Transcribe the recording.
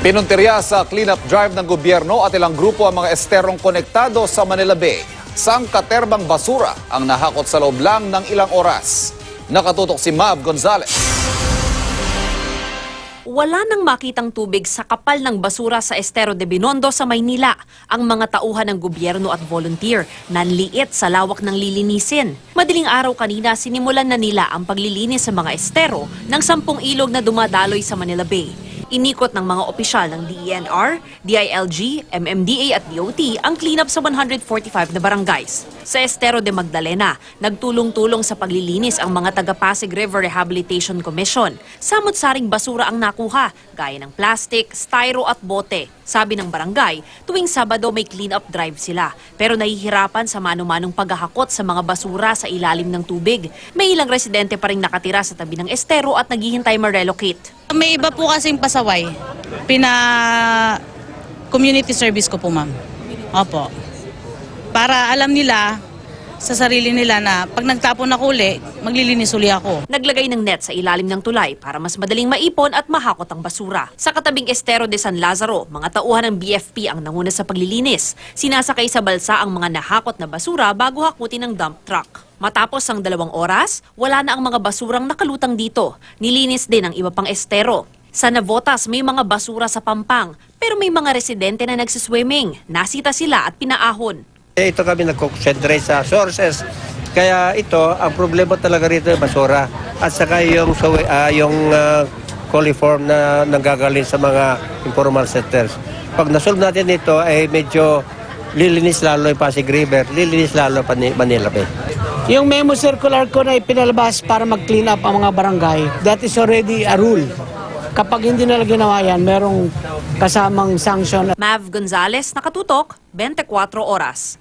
Pinuntirya sa cleanup drive ng gobyerno at ilang grupo ang mga esterong konektado sa Manila Bay. Sangkaterbang basura ang nahakot sa loob lang ng ilang oras. Nakatutok si Mav Gonzalez. Wala nang makitang tubig sa kapal ng basura sa Estero de Binondo sa Maynila. Ang mga tauhan ng gobyerno at volunteer nanliit sa lawak ng lilinisin. Madaling araw kanina sinimulan na nila ang paglilinis sa mga estero ng 10 ilog na dumadaloy sa Manila Bay. Inikot ng mga opisyal ng DENR, DILG, MMDA at DOT ang cleanup sa 145 na barangays. Sa Estero de Magdalena, nagtulong-tulong sa paglilinis ang mga taga-Pasig River Rehabilitation Commission. Samot-saring basura ang nakuha, gaya ng plastic, styro at bote. Sabi ng barangay, tuwing Sabado may clean-up drive sila. Pero nahihirapan sa mano-manong paghahakot sa mga basura sa ilalim ng tubig. May ilang residente pa rin nakatira sa tabi ng estero at naghihintay ma-relocate. May iba po kasing pasaway. Community service ko po, ma'am. Opo. Para alam nila sa sarili nila na pag nagtapon ako uli, maglilinis uli ako. Naglagay ng net sa ilalim ng tulay para mas madaling maipon at mahakot ang basura. Sa katabing Estero de San Lazaro, mga tauhan ng BFP ang nanguna sa paglilinis. Sinasakay sa balsa ang mga nahakot na basura bago hakutin ng dump truck. Matapos ang 2 oras, wala na ang mga basurang nakalutang dito. Nilinis din ang iba pang estero. Sa Navotas, may mga basura sa Pampang, pero may mga residente na nagsiswimming. Nasita sila at pinaahon. Ito kami nag-concentrate sa sources. Kaya ito, ang problema talaga rito ay basura. At saka yung coliform na nanggagaling sa mga informal sectors. Pag nasolve natin ito, ay medyo lilinis lalo yung Pasig River, lilinis lalo Manila Bay. Yung memo circular ko na ipinalabas para mag-clean up ang mga barangay, that is already a rule. Kapag hindi nila ginawa yan, merong kasamang sanction. Mav Gonzalez, nakatutok, 24 oras.